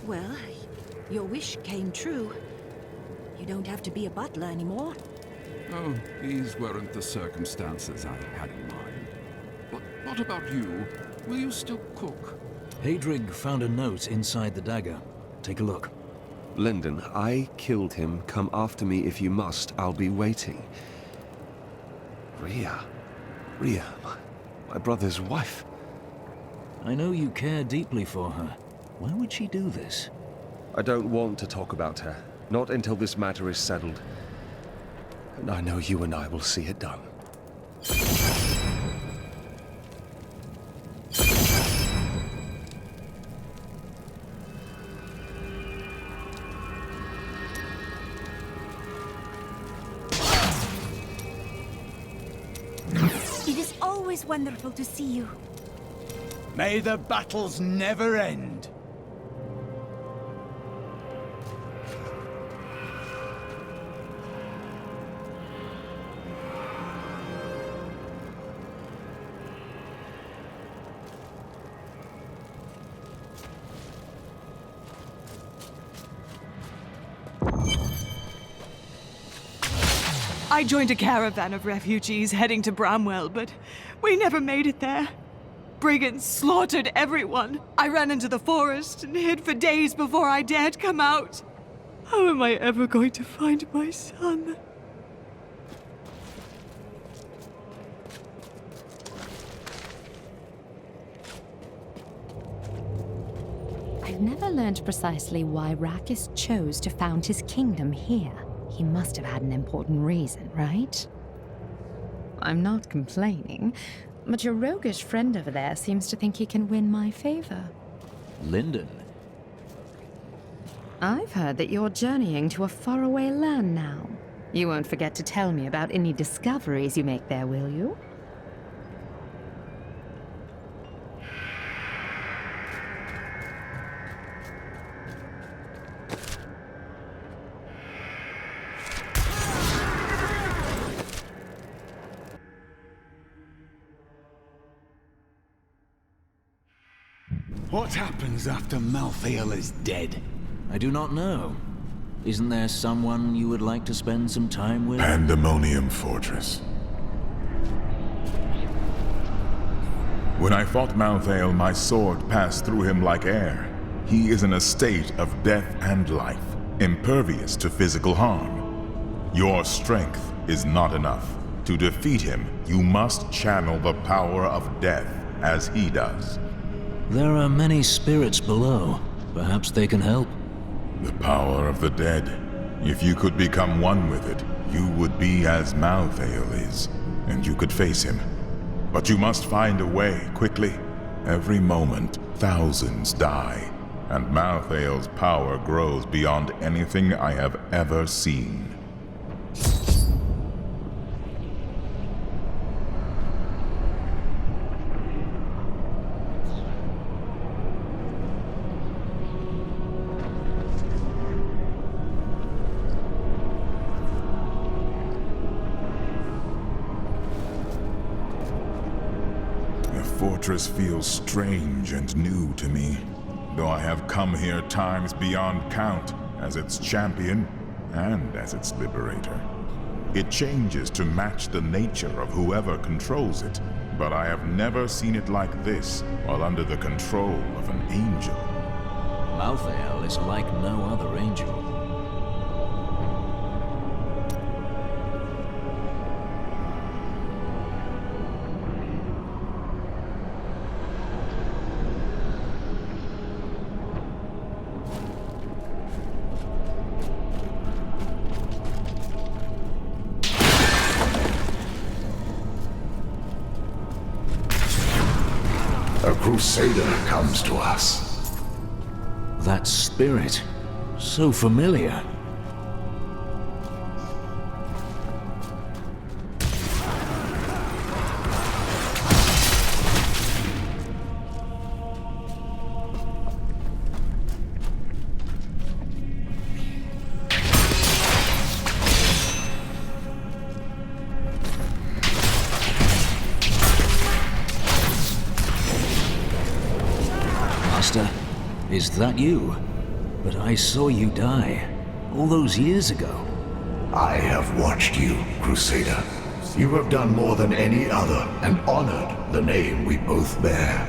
Well, your wish came true. You don't have to be a butler anymore. Oh, these weren't the circumstances I had in mind. But what about you? Will you still cook? Hadrig found a note inside the dagger. Take a look. Lyndon, I killed him. Come after me if you must. I'll be waiting. Rhea, my brother's wife. I know you care deeply for her. Why would she do this? I don't want to talk about her. Not until this matter is settled. And I know you and I will see it done. It is always wonderful to see you. May the battles never end. I joined a caravan of refugees heading to Bramwell, but we never made it there. Brigands slaughtered everyone. I ran into the forest and hid for days before I dared come out. How am I ever going to find my son? I've never learned precisely why Rakis chose to found his kingdom here. He must have had an important reason, right? I'm not complaining, but your roguish friend over there seems to think he can win my favor. Lyndon. I've heard that you're journeying to a faraway land now. You won't forget to tell me about any discoveries you make there, will you? What happens after Malthael is dead? I do not know. Isn't there someone you would like to spend some time with? Pandemonium Fortress. When I fought Malthael, my sword passed through him like air. He is in a state of death and life, impervious to physical harm. Your strength is not enough. To defeat him, you must channel the power of death as he does. There are many spirits below. Perhaps they can help. The power of the dead. If you could become one with it, you would be as Malthael is, and you could face him. But you must find a way, quickly. Every moment, thousands die, and Malthael's power grows beyond anything I have ever seen. The fortress feels strange and new to me, though I have come here times beyond count as its champion and as its liberator. It changes to match the nature of whoever controls it, but I have never seen it like this while under the control of an angel. Malthael is like no other angel. A crusader comes to us. That spirit, so familiar. Master, is that you? But I saw you die, all those years ago. I have watched you, Crusader. You have done more than any other, and honored the name we both bear.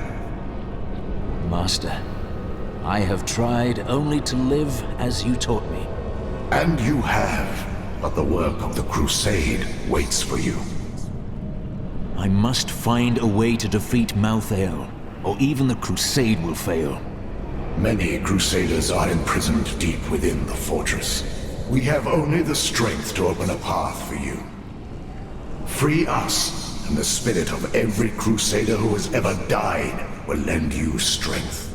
Master, I have tried only to live as you taught me. And you have, but the work of the Crusade waits for you. I must find a way to defeat Malthael, or even the Crusade will fail. Many Crusaders are imprisoned deep within the fortress. We have only the strength to open a path for you. Free us, and the spirit of every Crusader who has ever died will lend you strength.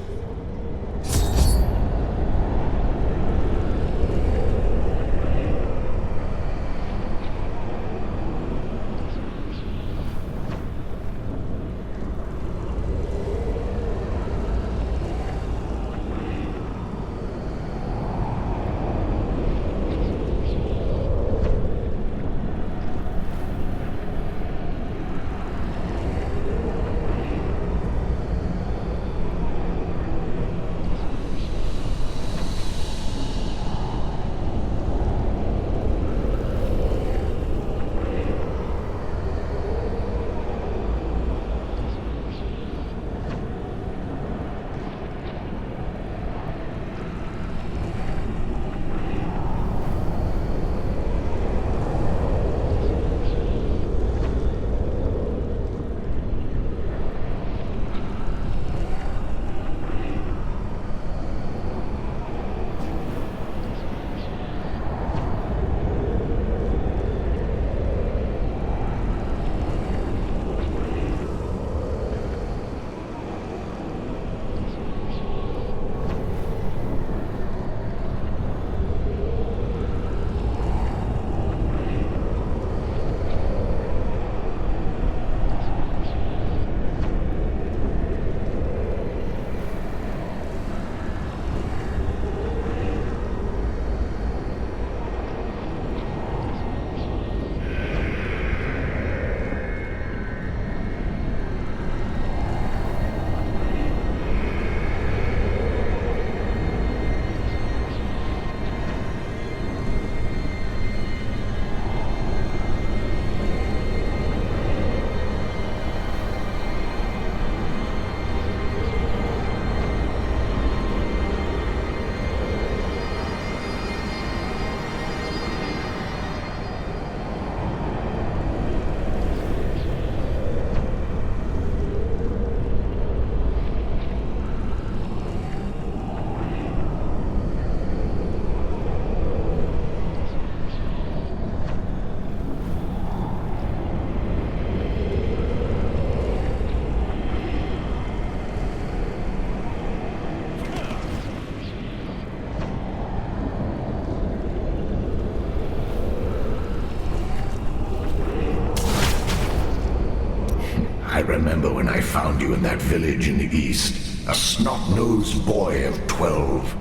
I remember when I found you in that village in the east. A snot-nosed boy of 12.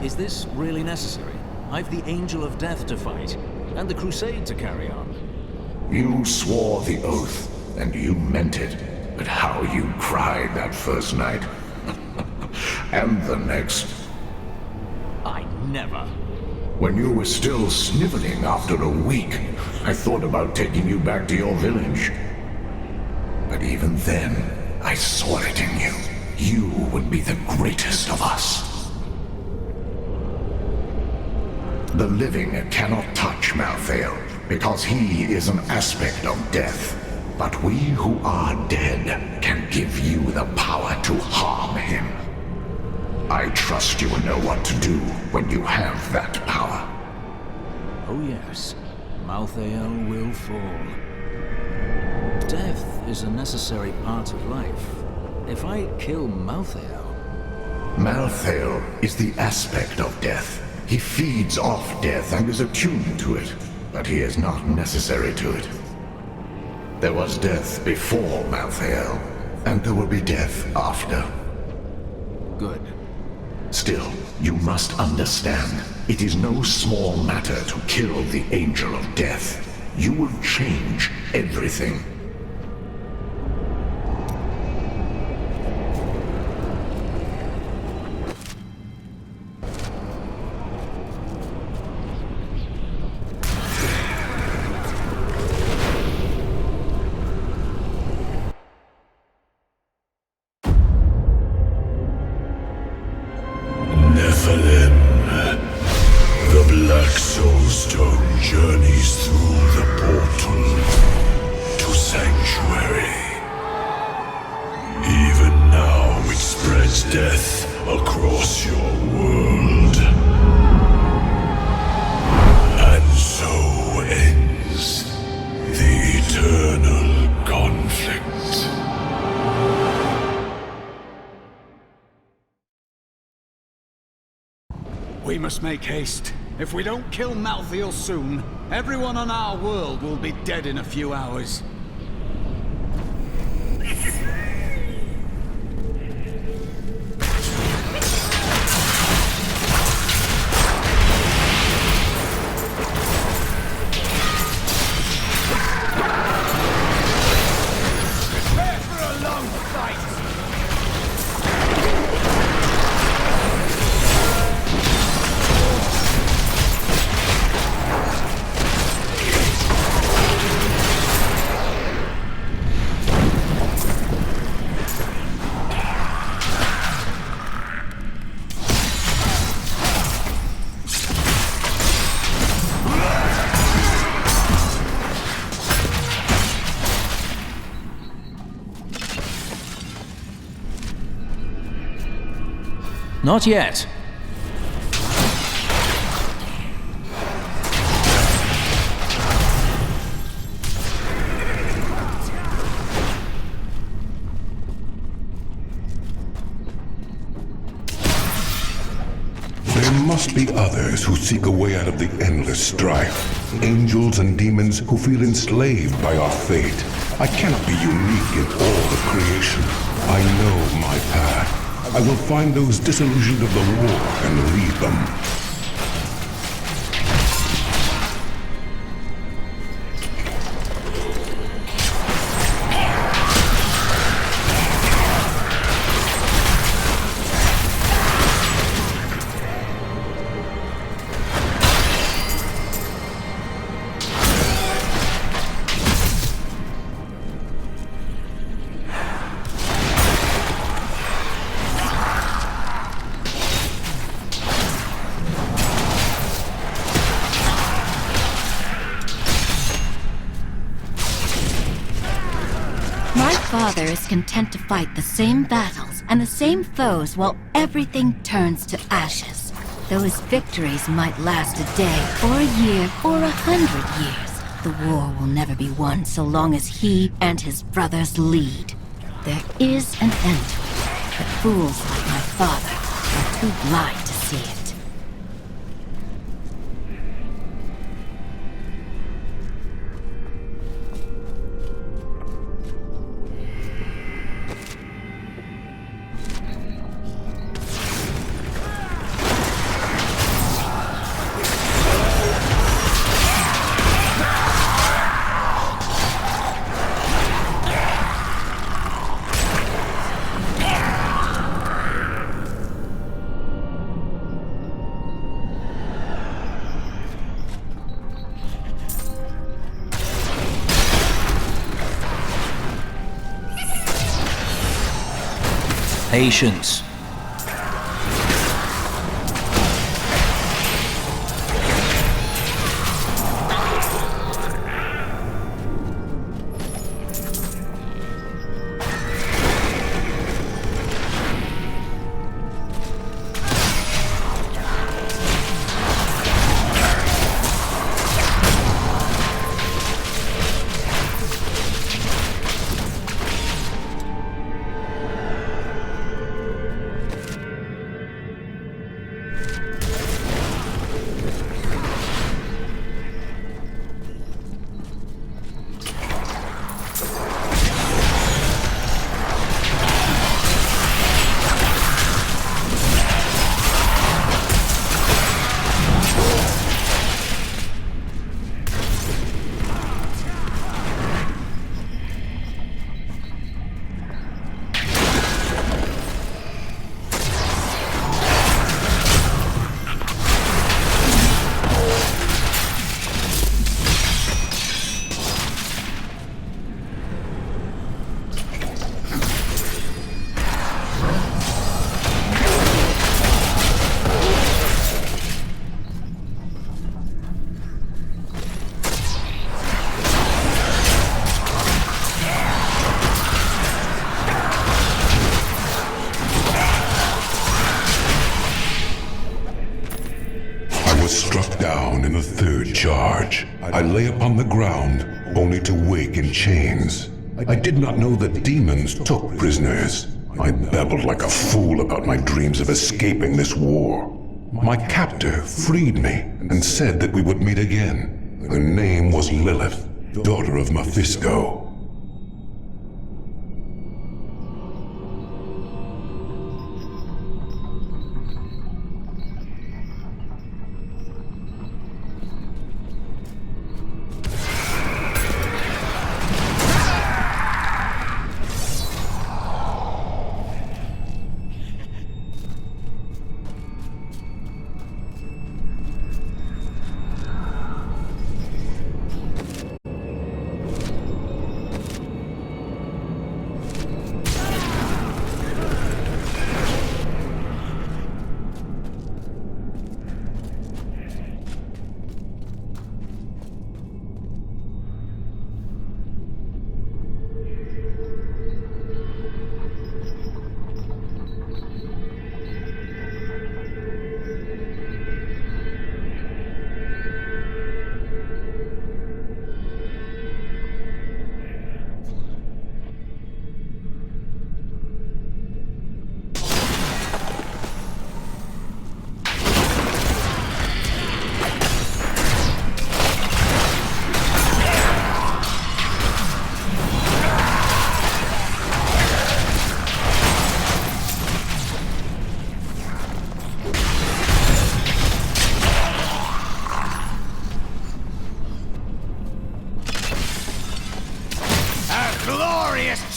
Is this really necessary? I've the Angel of Death to fight, and the Crusade to carry on. You swore the oath, and you meant it. But how you cried that first night. And the next. I never. When you were still sniveling after a week, I thought about taking you back to your village. But even then, I saw it in you. You would be the greatest of us. The living cannot touch Malthael, because he is an aspect of death. But we who are dead can give you the power to harm him. I trust you will know what to do when you have that power. Oh yes, Malthael will fall. Death is a necessary part of life. If I kill Malthael... Malthael is the aspect of death. He feeds off death and is attuned to it, but he is not necessary to it. There was death before Malthael, and there will be death after. Good. Still, you must understand, it is no small matter to kill the Angel of Death. You will change everything. death across your world. And so ends the eternal conflict. We must make haste. If we don't kill Malthael soon, everyone on our world will be dead in a few hours. Prepare for a long fight! Not yet. There must be others who seek a way out of the endless strife. Angels and demons who feel enslaved by our fate. I cannot be unique in all of creation. I know my path. I will find those disillusioned of the war and lead them. My father is content to fight the same battles and the same foes while everything turns to ashes. Those victories might last a day, or a year, or 100 years. The war will never be won so long as he and his brothers lead. There is an end to it, but fools like my father are too blind to see it. Patience. was struck down in the third charge. I lay upon the ground, only to wake in chains. I did not know that demons took prisoners. I babbled like a fool about my dreams of escaping this war. My captor freed me and said that we would meet again. Her name was Lilith, daughter of Mephisto.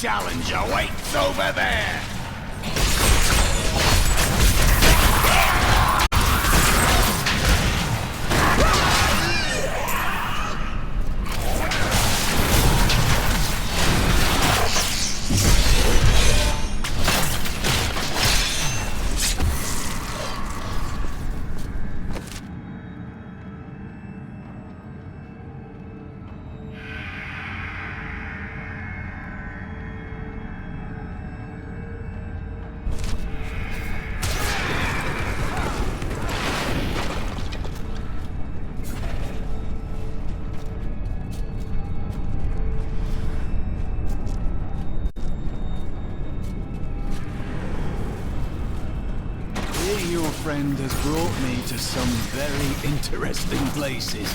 Challenge awaits over there! Your friend has brought me to some very interesting places.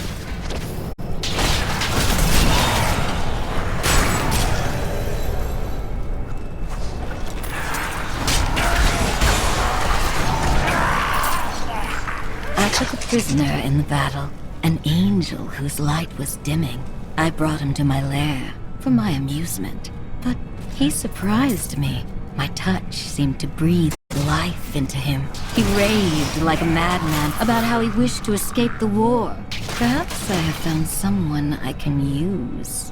I took a prisoner in the battle, an angel whose light was dimming. I brought him to my lair for my amusement, but he surprised me. My touch seemed to breathe life into him. He raved like a madman about how he wished to escape the war. Perhaps I have found someone I can use.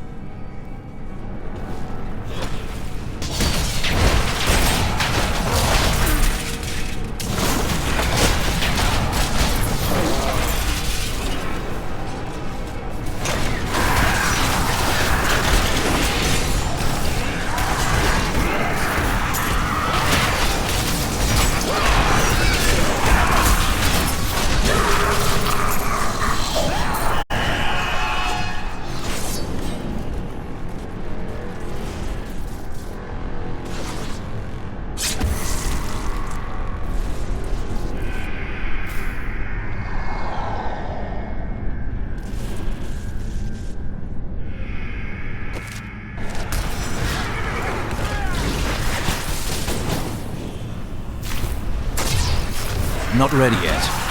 Not ready yet.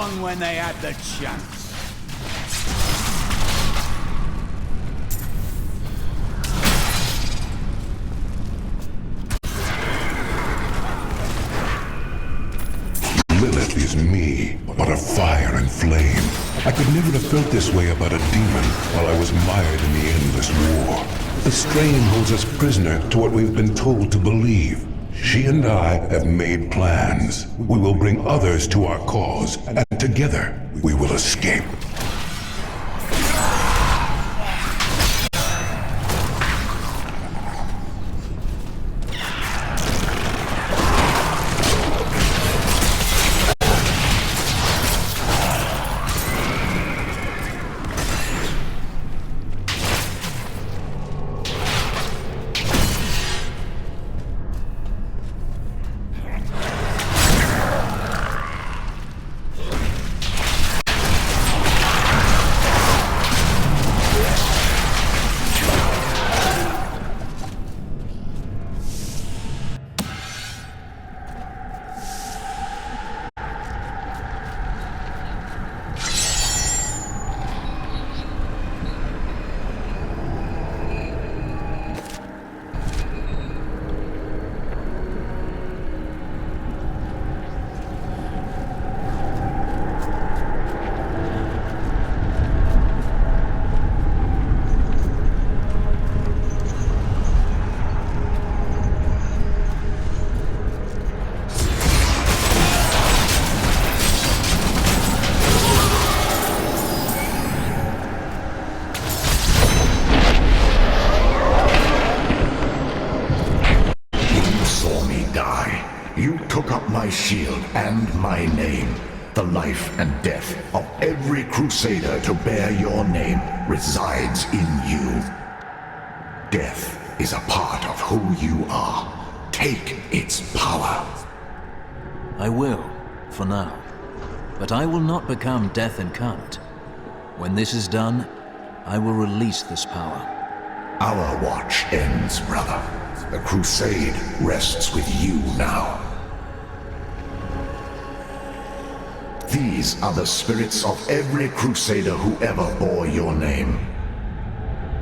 wrong when they had the chance. Lilith is me, but a fire and flame. I could never have felt this way about a demon while I was mired in the endless war. The strain holds us prisoner to what we've been told to believe. She and I have made plans. We will bring others to our cause, and together we will escape. My shield and my name. The life and death of every crusader to bear your name resides in you. Death is a part of who you are. Take its power. I will, for now. But I will not become Death incarnate. When this is done, I will release this power. Our watch ends, brother. The crusade rests with you now. These are the spirits of every crusader who ever bore your name.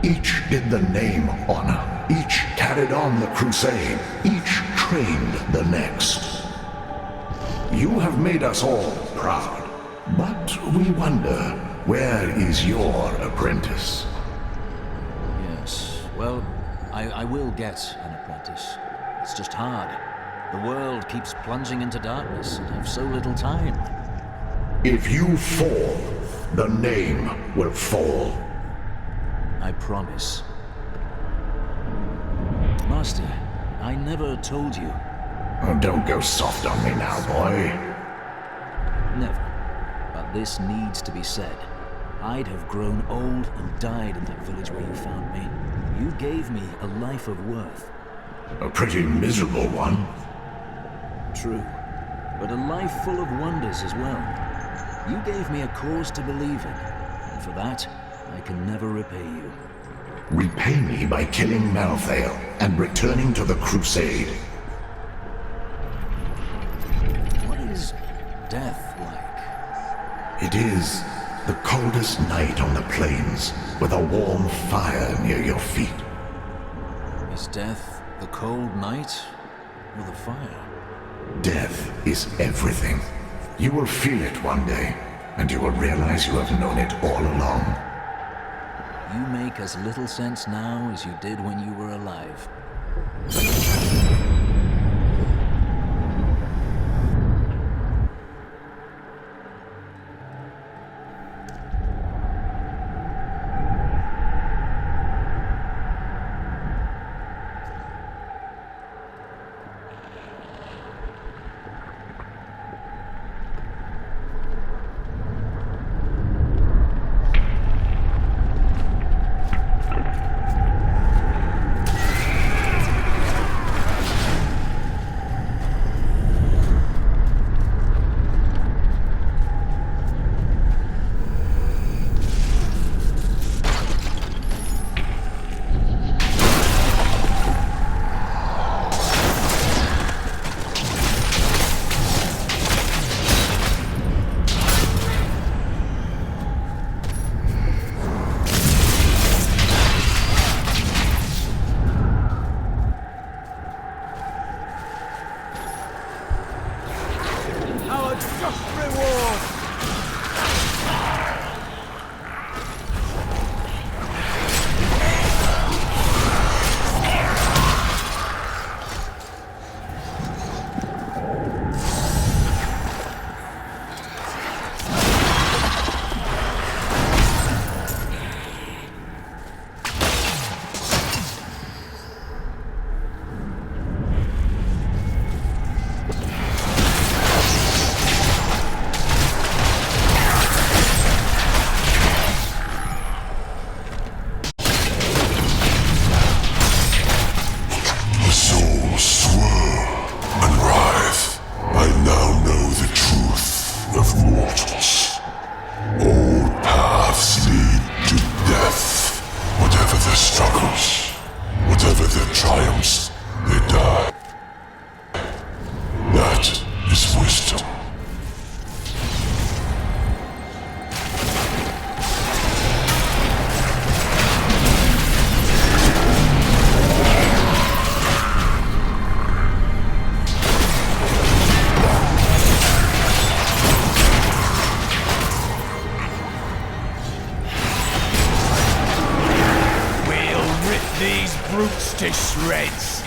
Each did the name honor. Each carried on the crusade. Each trained the next. You have made us all proud. But we wonder, where is your apprentice? Yes, well, I will get an apprentice. It's just hard. The world keeps plunging into darkness, and I've so little time. If you fall, the name will fall. I promise. Master, I never told you. Oh, don't go soft on me now, boy. Never. But this needs to be said. I'd have grown old and died in that village where you found me. You gave me a life of worth. A pretty miserable one. True. But a life full of wonders as well. You gave me a cause to believe in, and for that, I can never repay you. Repay me by killing Malthael and returning to the Crusade. What is death like? It is the coldest night on the plains, with a warm fire near your feet. Is death the cold night, or the fire? Death is everything. You will feel it one day, and you will realize you have known it all along. You make as little sense now as you did when you were alive. brutes to shreds.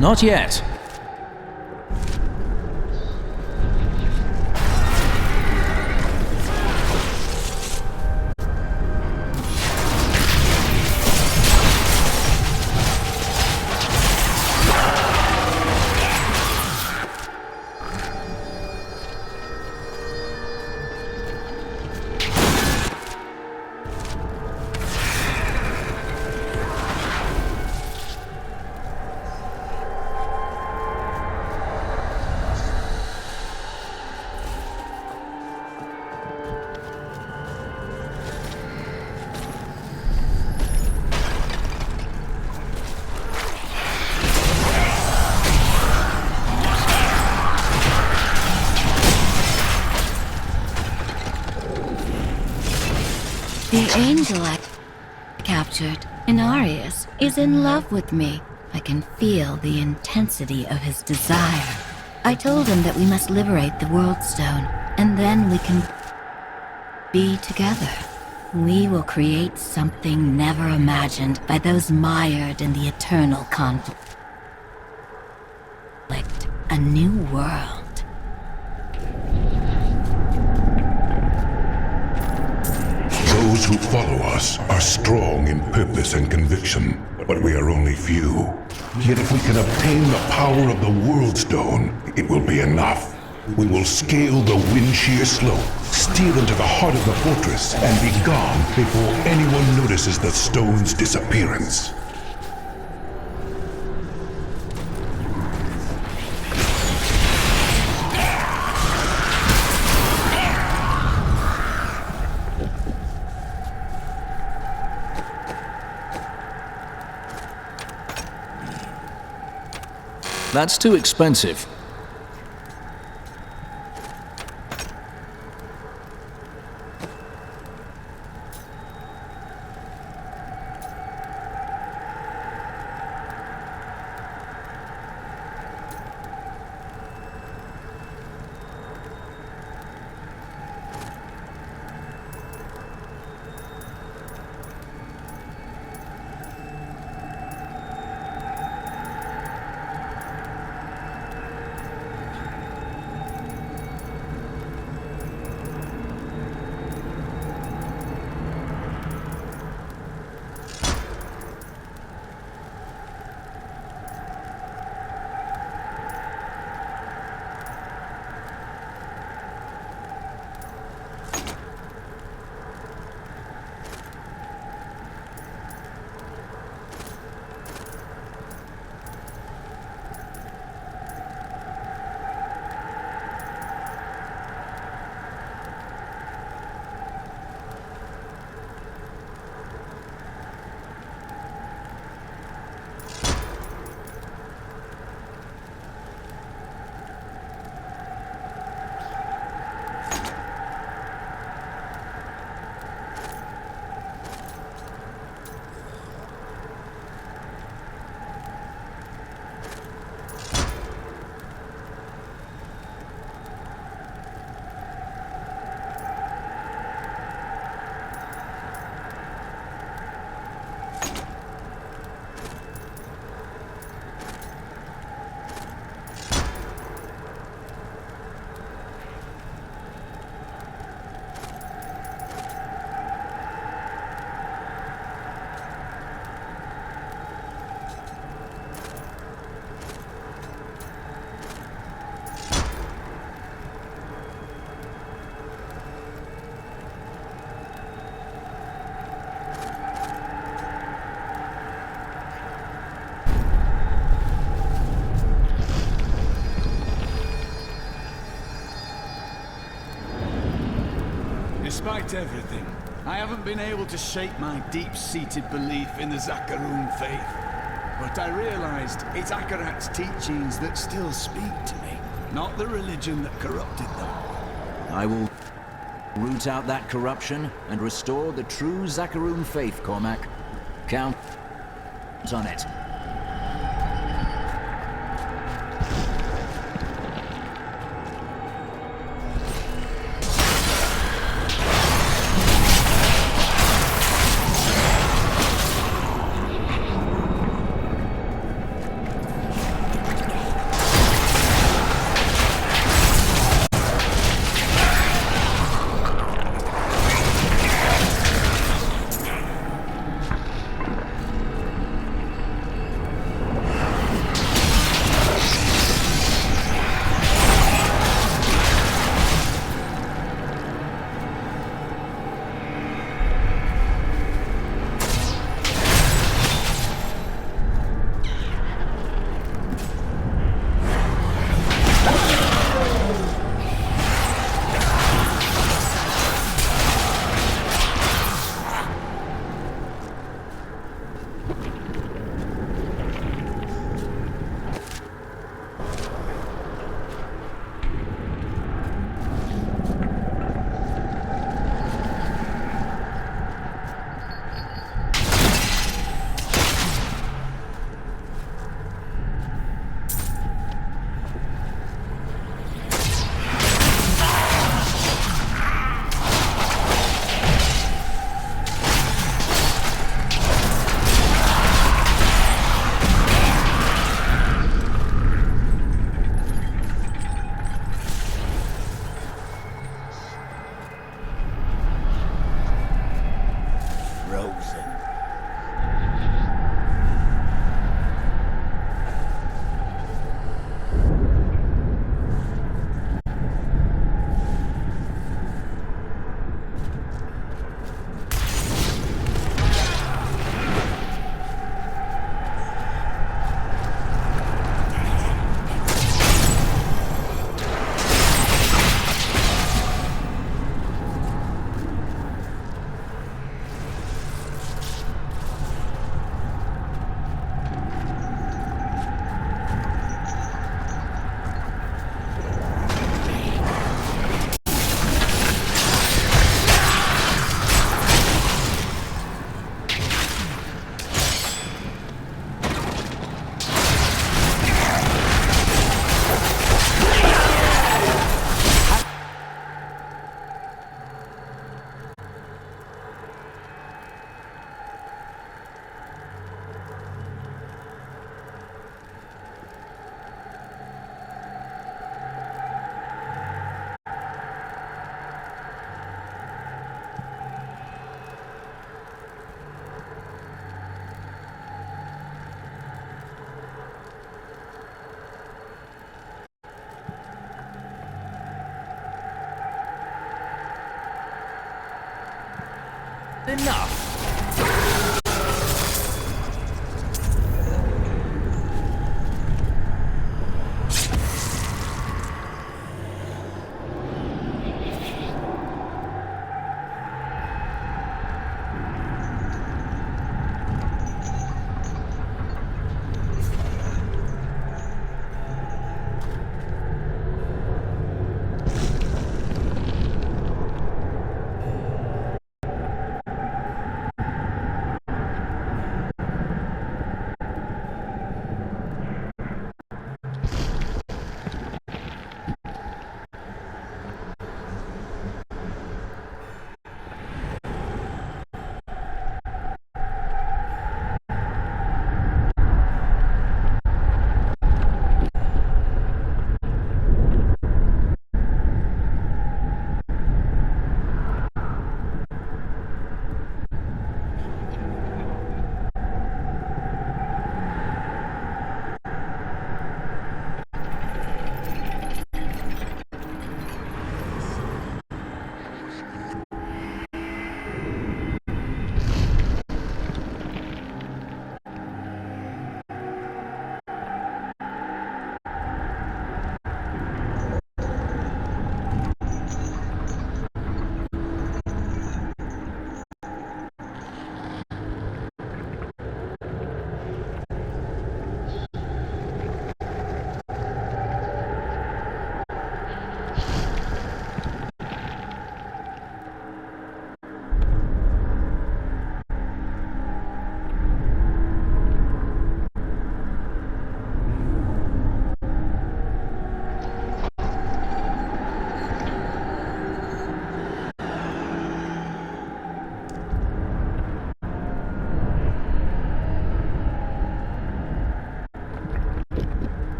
Not yet. The angel I captured, Inarius, is in love with me. I can feel the intensity of his desire. I told him that we must liberate the World Stone, and then we can be together. We will create something never imagined by those mired in the eternal conflict. A new world. Those who follow us are strong in purpose and conviction, but we are only few. Yet if we can obtain the power of the World Stone, it will be enough. We will scale the wind shear slope, steal into the heart of the fortress, and be gone before anyone notices the stone's disappearance. That's too expensive. Despite everything, I haven't been able to shake my deep-seated belief in the Zakaroon faith. But I realized it's Akarat's teachings that still speak to me, not the religion that corrupted them. I will root out that corruption and restore the true Zakaroon faith, Cormac. Count on it. Enough!